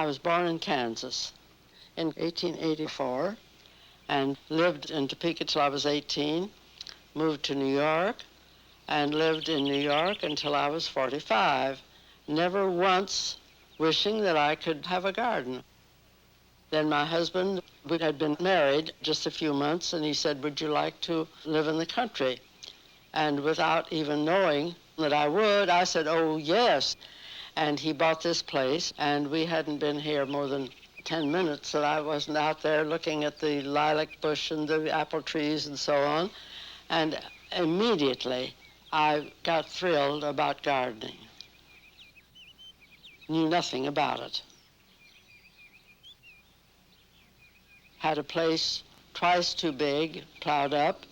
I was born in Kansas in 1884 and lived in Topeka till I was 18, moved to New York, and lived in New York until I was 45, never once wishing that I could have a garden. Then my husband, we had been married just a few months, and he said, would you like to live in the country? And without even knowing that I would, I said, oh, yes. And he bought this place, and we hadn't been here more than 10 minutes that I wasn't out there looking at the lilac bush and the apple trees and so on. And immediately I got thrilled about gardening. Knew nothing about it. Had a place twice too big, plowed up,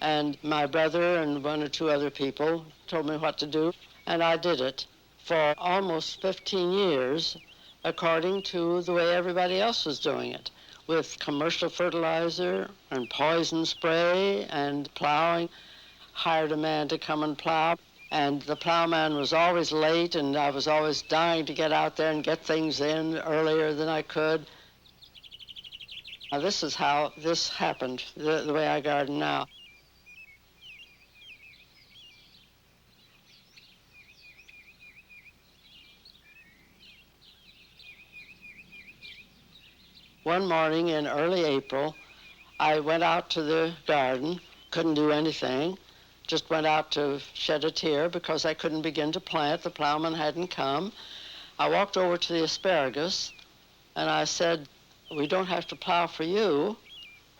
and my brother and one or two other people told me what to do, and I did it for almost 15 years according to the way everybody else was doing it, with commercial fertilizer and poison spray and plowing. Hired a man to come and plow, and the plowman was always late, and I was always dying to get out there and get things in earlier than I could. Now, this is how this happened, the way I garden now. One morning in early April, I went out to the garden, couldn't do anything, just went out to shed a tear because I couldn't begin to plant. The plowman hadn't come. I walked over to the asparagus, and I said, we don't have to plow for you.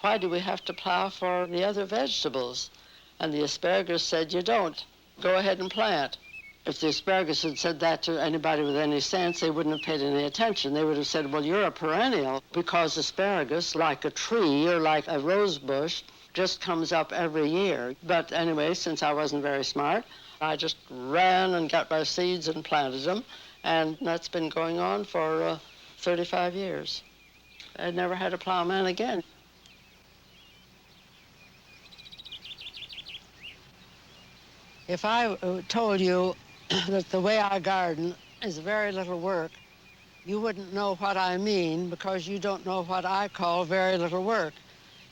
Why do we have to plow for the other vegetables? And the asparagus said, you don't. Go ahead and plant. If the asparagus had said that to anybody with any sense, they wouldn't have paid any attention. They would have said, well, you're a perennial, because asparagus, like a tree or like a rose bush, just comes up every year. But anyway, since I wasn't very smart, I just ran and got my seeds and planted them, and that's been going on for 35 years. I never had a plowman again. If I told you that the way I garden is very little work, you wouldn't know what I mean because you don't know what I call very little work.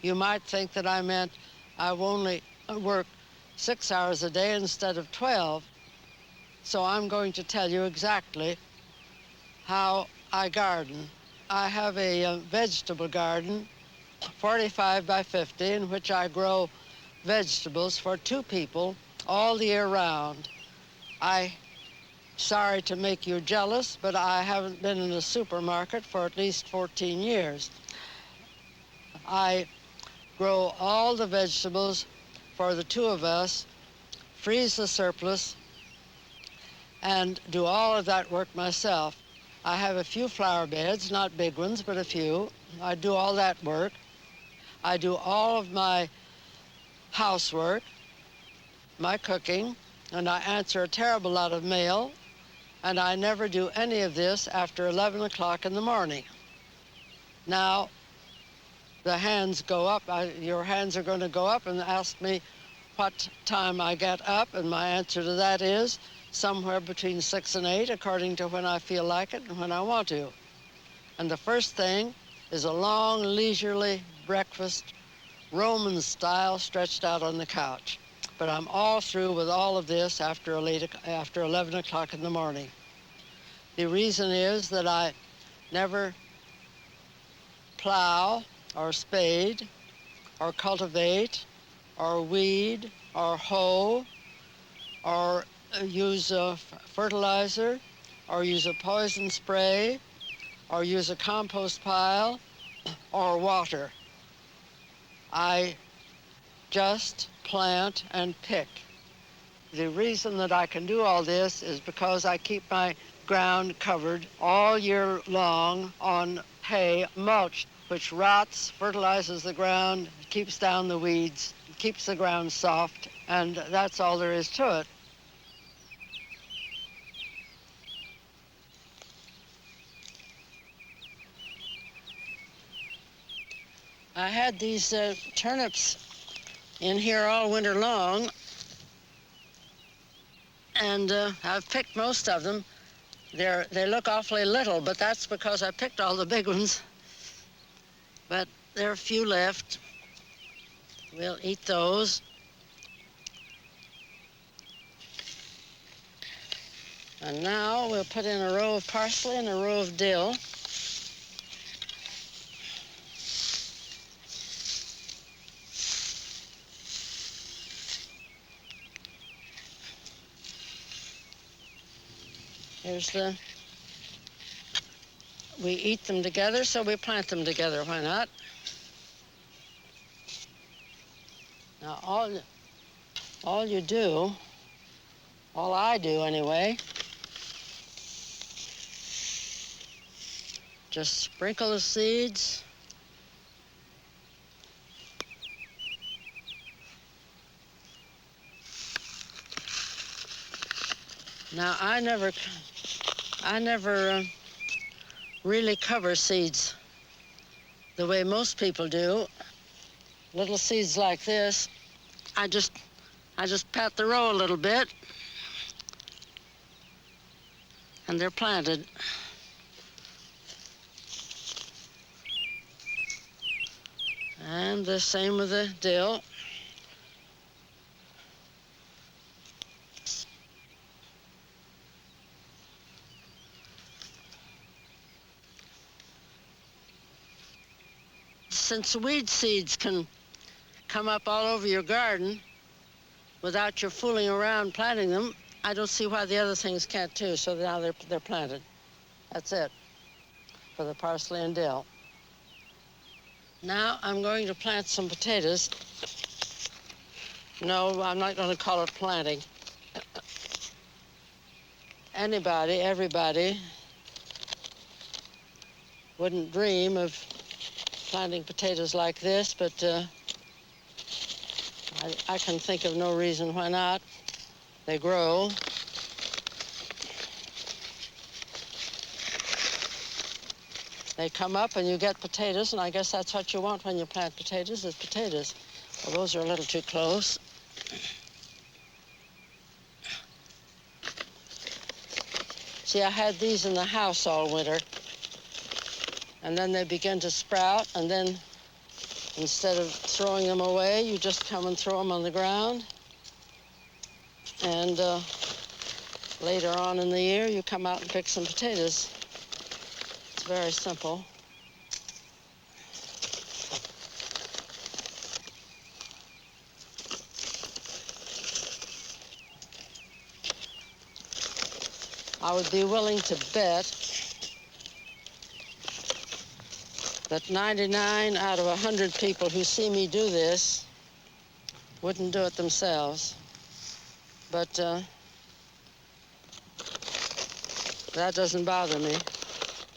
You might think that I meant I only work 6 hours a day instead of 12. So I'm going to tell you exactly how I garden. I have a vegetable garden, 45 by 50, in which I grow vegetables for 2 people all the year round. Sorry to make you jealous, but I haven't been in a supermarket for at least 14 years. I grow all the vegetables for the 2 of us, freeze the surplus, and do all of that work myself. I have a few flower beds, not big ones, but a few. I do all that work. I do all of my housework, my cooking, and I answer a terrible lot of mail, and I never do any of this after 11 o'clock in the morning. Now, the hands go up. Your hands are going to go up and ask me what time I get up, and my answer to that is somewhere between 6 and 8, according to when I feel like it and when I want to. And the first thing is a long, leisurely breakfast, Roman style, stretched out on the couch. But I'm all through with all of this after 11 o'clock in the morning. The reason is that I never plow or spade or cultivate or weed or hoe or use a fertilizer or use a poison spray or use a compost pile or water. I just plant and pick. The reason that I can do all this is because I keep my ground covered all year long on hay mulch, which rots, fertilizes the ground, keeps down the weeds, keeps the ground soft, and that's all there is to it. I had these turnips in here all winter long, and I've picked most of them. They look awfully little, but that's because I picked all the big ones. But there are a few left. We'll eat those. And now we'll put in a row of parsley and a row of dill. We eat them together, so we plant them together. Why not? Now, all I do anyway, just sprinkle the seeds. Now, I never really cover seeds the way most people do. Little seeds like this, I just pat the row a little bit, and they're planted. And the same with the dill. Since weed seeds can come up all over your garden without your fooling around planting them, I don't see why the other things can't too. So now they're planted. That's it for the parsley and dill. Now I'm going to plant some potatoes. No, I'm not going to call it planting. Everybody wouldn't dream of planting potatoes like this, but I can think of no reason why not. They grow. They come up and you get potatoes, and I guess that's what you want when you plant potatoes, is potatoes. Well, those are a little too close. See, I had these in the house all winter, and then they begin to sprout, and then instead of throwing them away, you just come and throw them on the ground. And later on in the year, you come out and pick some potatoes. It's very simple. I would be willing to bet that 99 out of 100 people who see me do this wouldn't do it themselves. But that doesn't bother me.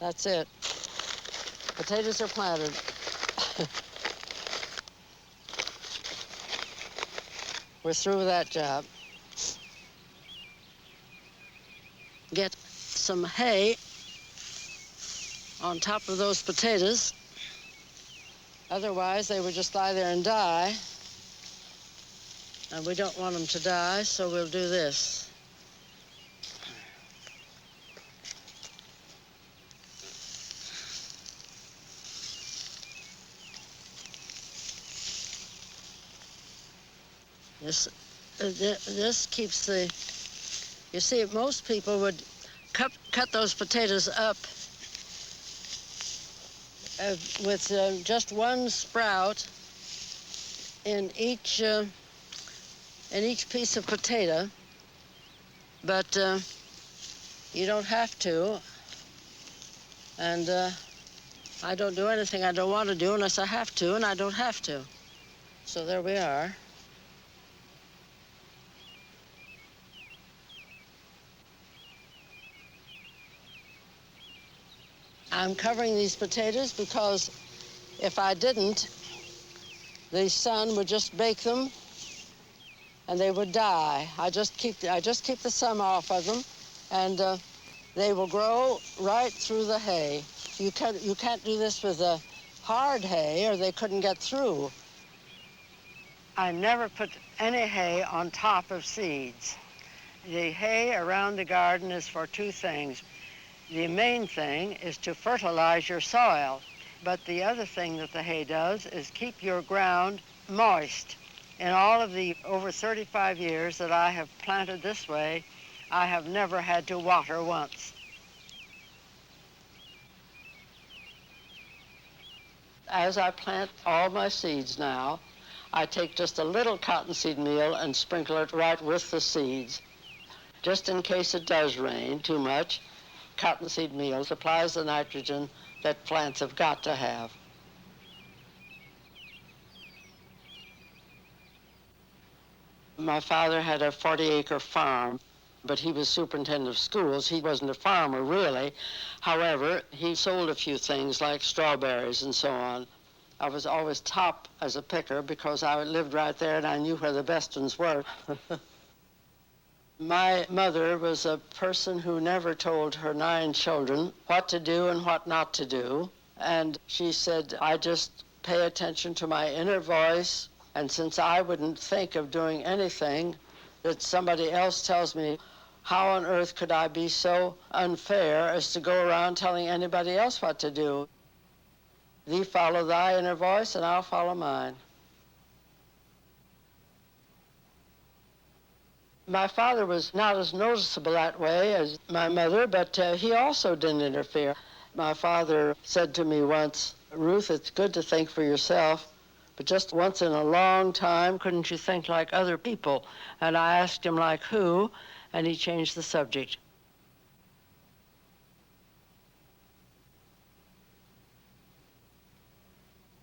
That's it. Potatoes are planted. We're through with that job. Get some hay on top of those potatoes. Otherwise, they would just lie there and die. And we don't want them to die, so we'll do this. This keeps the... You see, most people would cut those potatoes up with just one sprout in each piece of potato, but you don't have to. And I don't do anything I don't want to do unless I have to, and I don't have to. So there we are. I'm covering these potatoes because if I didn't, the sun would just bake them and they would die. I just keep the sun off of them, and they will grow right through the hay. You can't do this with a hard hay, or they couldn't get through. I never put any hay on top of seeds. The hay around the garden is for two things. The main thing is to fertilize your soil. But the other thing that the hay does is keep your ground moist. In all of the over 35 years that I have planted this way, I have never had to water once. As I plant all my seeds now, I take just a little cottonseed meal and sprinkle it right with the seeds. Just in case it does rain too much, cottonseed meal supplies the nitrogen that plants have got to have. My father had a 40-acre farm, but he was superintendent of schools. He wasn't a farmer, really. However, he sold a few things like strawberries and so on. I was always top as a picker because I lived right there and I knew where the best ones were. My mother was a person who never told her 9 children what to do and what not to do. And she said, I just pay attention to my inner voice. And since I wouldn't think of doing anything that somebody else tells me, how on earth could I be so unfair as to go around telling anybody else what to do? Thee follow thy inner voice and I'll follow mine. My father was not as noticeable that way as my mother, but he also didn't interfere. My father said to me once, Ruth, it's good to think for yourself, but just once in a long time, couldn't you think like other people? And I asked him like who, and he changed the subject.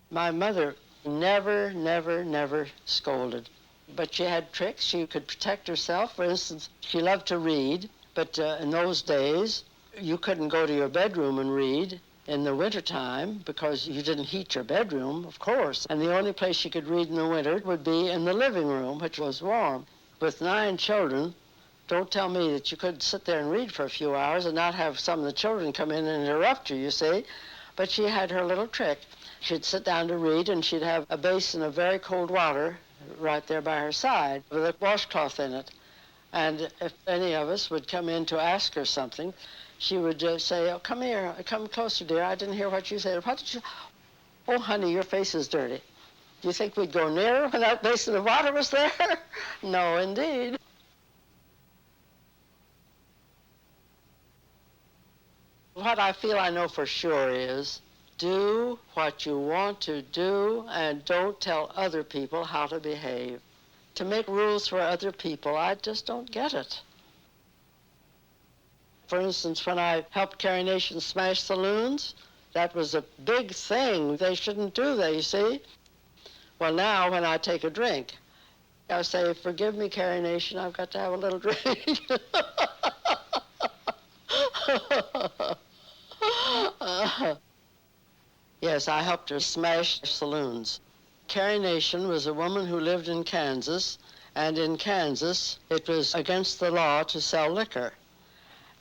My mother never scolded. But she had tricks. She could protect herself. For instance, she loved to read, but in those days, you couldn't go to your bedroom and read in the wintertime because you didn't heat your bedroom, of course. And the only place she could read in the winter would be in the living room, which was warm. With 9 children, don't tell me that you could sit there and read for a few hours and not have some of the children come in and interrupt you, you see. But she had her little trick. She'd sit down to read, and she'd have a basin of very cold water right there by her side with a washcloth in it. And if any of us would come in to ask her something, she would say, oh, come here, come closer, dear. I didn't hear what you said. What did you? Oh, honey, your face is dirty. Do you think we'd go nearer when that basin of water was there? No, indeed. What I feel I know for sure is do what you want to do and don't tell other people how to behave. To make rules for other people, I just don't get it. For instance, when I helped Carrie Nation smash saloons, that was a big thing. They shouldn't do that, you see. Well, now when I take a drink, I say, forgive me, Carrie Nation, I've got to have a little drink. Yes, I helped her smash saloons. Carrie Nation was a woman who lived in Kansas, and in Kansas it was against the law to sell liquor.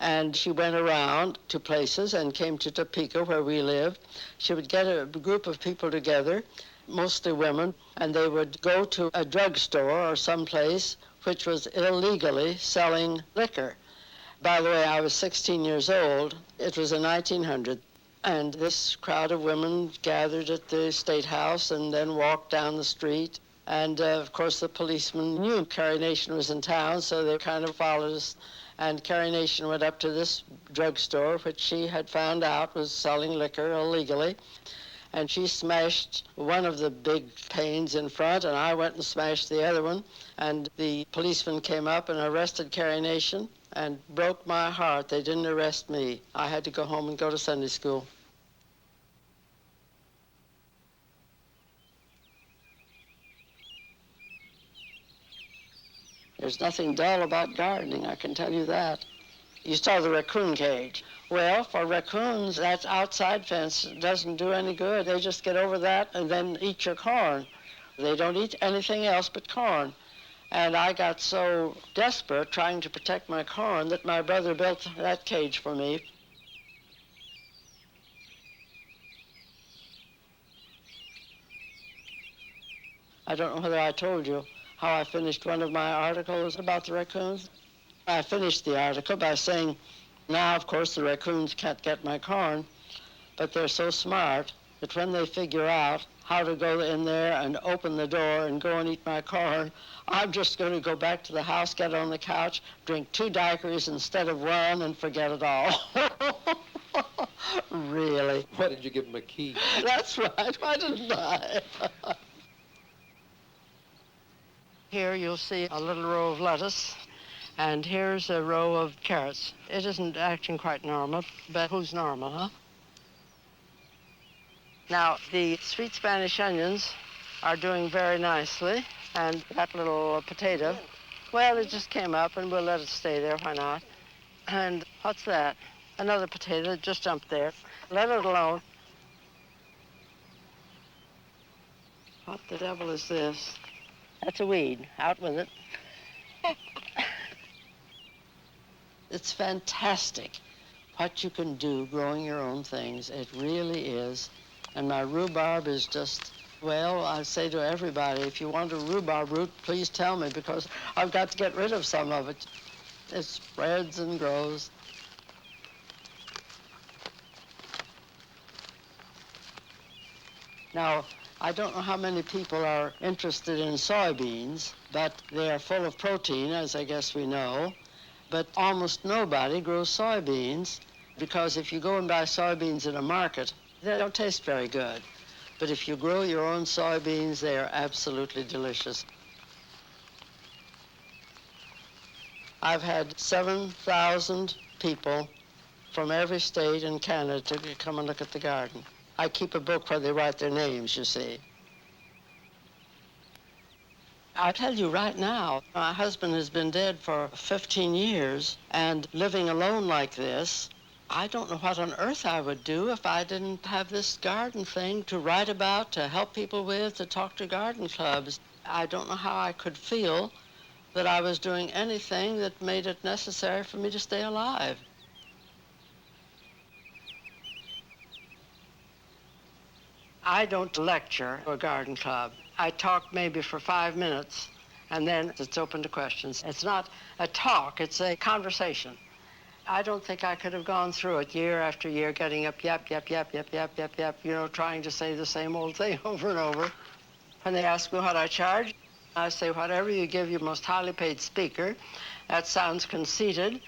And she went around to places and came to Topeka, where we lived. She would get a group of people together, mostly women, and they would go to a drugstore or someplace which was illegally selling liquor. By the way, I was 16 years old. It was in 1900. And this crowd of women gathered at the State House and then walked down the street. And, of course, the policeman knew Carrie Nation was in town, so they kind of followed us. And Carrie Nation went up to this drugstore, which she had found out was selling liquor illegally. And she smashed one of the big panes in front, and I went and smashed the other one. And the policeman came up and arrested Carrie Nation and broke my heart. They didn't arrest me. I had to go home and go to Sunday school. There's nothing dull about gardening, I can tell you that. You saw the raccoon cage. Well, for raccoons, that outside fence doesn't do any good. They just get over that and then eat your corn. They don't eat anything else but corn. And I got so desperate trying to protect my corn that my brother built that cage for me. I don't know whether I told you how I finished one of my articles about the raccoons. I finished the article by saying, Now, of course, the raccoons can't get my corn, but they're so smart that when they figure out how to go in there and open the door and go and eat my corn, I'm just going to go back to the house, get on the couch, drink 2 daiquiris instead of 1, and forget it all. Really. Why did you give him a key? That's right. Why didn't I? Here you'll see a little row of lettuce, and here's a row of carrots. It isn't acting quite normal, but who's normal, huh? Now, the sweet Spanish onions are doing very nicely, and that little potato, well, it just came up, and we'll let it stay there, why not? And what's that? Another potato that just jumped there. Let it alone. What the devil is this? That's a weed. Out with it. It's fantastic what you can do growing your own things. It really is. And my rhubarb is just, well, I say to everybody, if you want a rhubarb root, please tell me, because I've got to get rid of some of it. It spreads and grows. Now, I don't know how many people are interested in soybeans, but they are full of protein, as I guess we know. But almost nobody grows soybeans, because if you go and buy soybeans in a market, they don't taste very good. But if you grow your own soybeans, they are absolutely delicious. I've had 7,000 people from every state in Canada to come and look at the garden. I keep a book where they write their names, you see. I'll tell you right now, my husband has been dead for 15 years, and living alone like this, I don't know what on earth I would do if I didn't have this garden thing to write about, to help people with, to talk to garden clubs. I don't know how I could feel that I was doing anything that made it necessary for me to stay alive. I don't lecture a garden club. I talk maybe for 5 minutes, and then it's open to questions. It's not a talk, it's a conversation. I don't think I could have gone through it year after year, getting up, yap, yap, yap, yap, yap, yap, yap, you know, trying to say the same old thing over and over. When they ask me what I charge, I say, whatever you give your most highly paid speaker. That sounds conceited,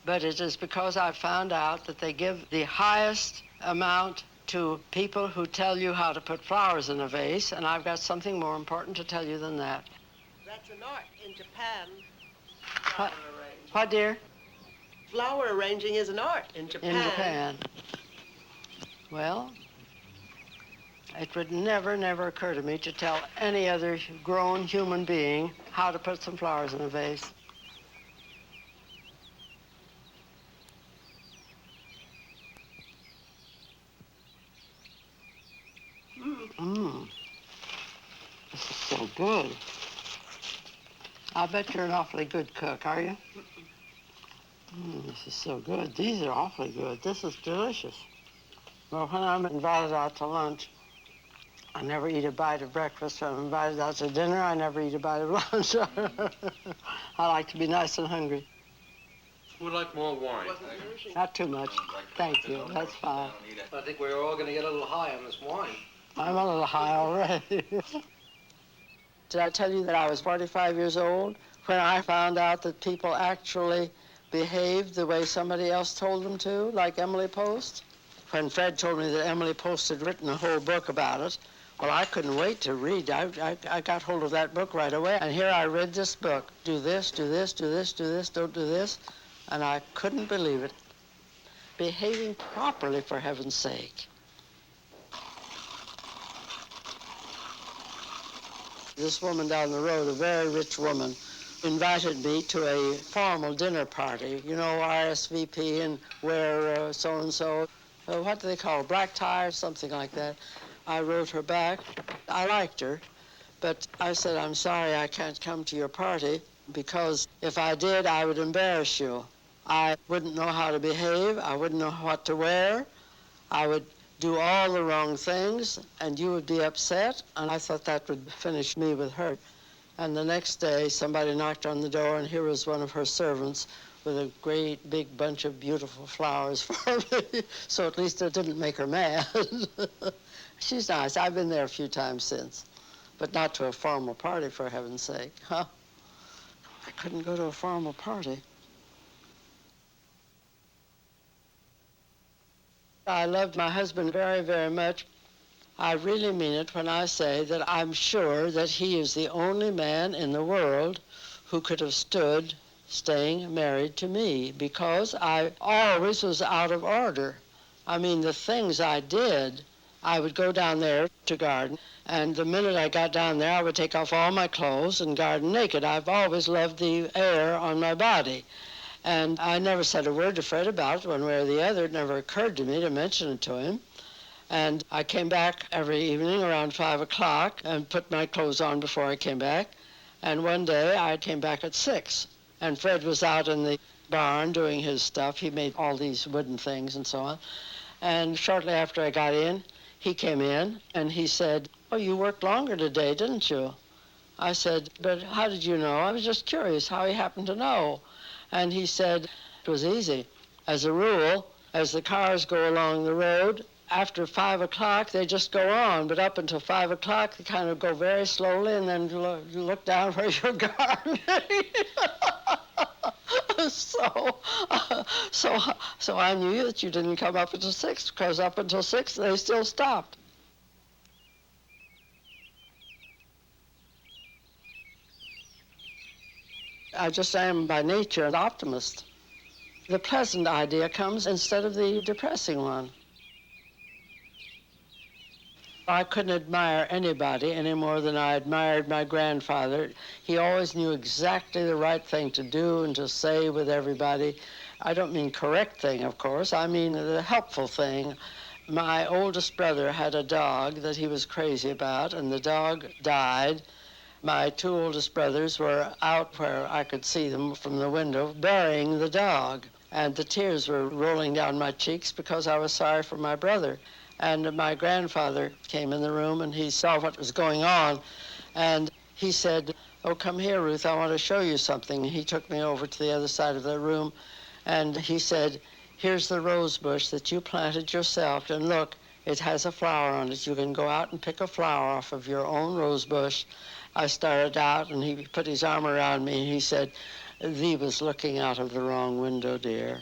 but it is because I've found out that they give the highest amount to people who tell you how to put flowers in a vase, and I've got something more important to tell you than that. That's an art in Japan. What, dear? Flower arranging is an art in Japan. In Japan. Well, it would never, never occur to me to tell any other grown human being how to put some flowers in a vase. This is so good. I'll bet you're an awfully good cook, are you? This is so good. These are awfully good. This is delicious. Well, when I'm invited out to lunch, I never eat a bite of breakfast. When I'm invited out to dinner, I never eat a bite of lunch. I like to be nice and hungry. Would like more wine. Not too much. Thank you. That's fine. I think we're all going to get a little high on this wine. I'm a little high already. Did I tell you that I was 45 years old when I found out that people actually behaved the way somebody else told them to, like Emily Post? When Fred told me that Emily Post had written a whole book about it, well, I couldn't wait to read. I got hold of that book right away, and here I read this book. Do this, do this, do this, do this, don't do this, and I couldn't believe it. Behaving properly, for heaven's sake. This woman down the road, a very rich woman, invited me to a formal dinner party, you know, RSVP and wear so-and-so. What do they call it, black tie or something like that. I wrote her back. I liked her, but I said, I'm sorry I can't come to your party because if I did, I would embarrass you. I wouldn't know how to behave. I wouldn't know what to wear. I would do all the wrong things, and you would be upset, and I thought that would finish me with her. And the next day, somebody knocked on the door, and here was one of her servants with a great big bunch of beautiful flowers for me. So at least it didn't make her mad. She's nice. I've been there a few times since, but not to a formal party, for heaven's sake. Huh? I couldn't go to a formal party. I loved my husband very, very much. I really mean it when I say that I'm sure that he is the only man in the world who could have stood staying married to me, because I always was out of order. I mean, the things I did, I would go down there to garden, and the minute I got down there, I would take off all my clothes and garden naked. I've always loved the air on my body. And I never said a word to Fred about it one way or the other. It never occurred to me to mention it to him. And I came back every evening around 5 o'clock and put my clothes on before I came back. And one day I came back at 6. And Fred was out in the barn doing his stuff. He made all these wooden things and so on. And shortly after I got in, he came in and he said, "Oh, you worked longer today, didn't you?" I said, "But how did you know?" I was just curious how he happened to know. And he said, "It was easy. As a rule, as the cars go along the road, after 5 o'clock, they just go on. But up until 5 o'clock, they kind of go very slowly and then look down where you're gardening." So I knew that you didn't come up until 6, because up until 6, they still stopped. I just am by nature an optimist. The pleasant idea comes instead of the depressing one. I couldn't admire anybody any more than I admired my grandfather. He always knew exactly the right thing to do and to say with everybody. I don't mean correct thing, of course. I mean the helpful thing. My oldest brother had a dog that he was crazy about, and the dog died. My 2 oldest brothers were out where I could see them from the window burying the dog. And the tears were rolling down my cheeks because I was sorry for my brother. And my grandfather came in the room and he saw what was going on. And he said, "Oh, come here, Ruth, I want to show you something." He took me over to the other side of the room and he said, "Here's the rose bush that you planted yourself. And look, it has a flower on it. You can go out and pick a flower off of your own rose bush." I started out and he put his arm around me and he said, "Thee was looking out of the wrong window, dear."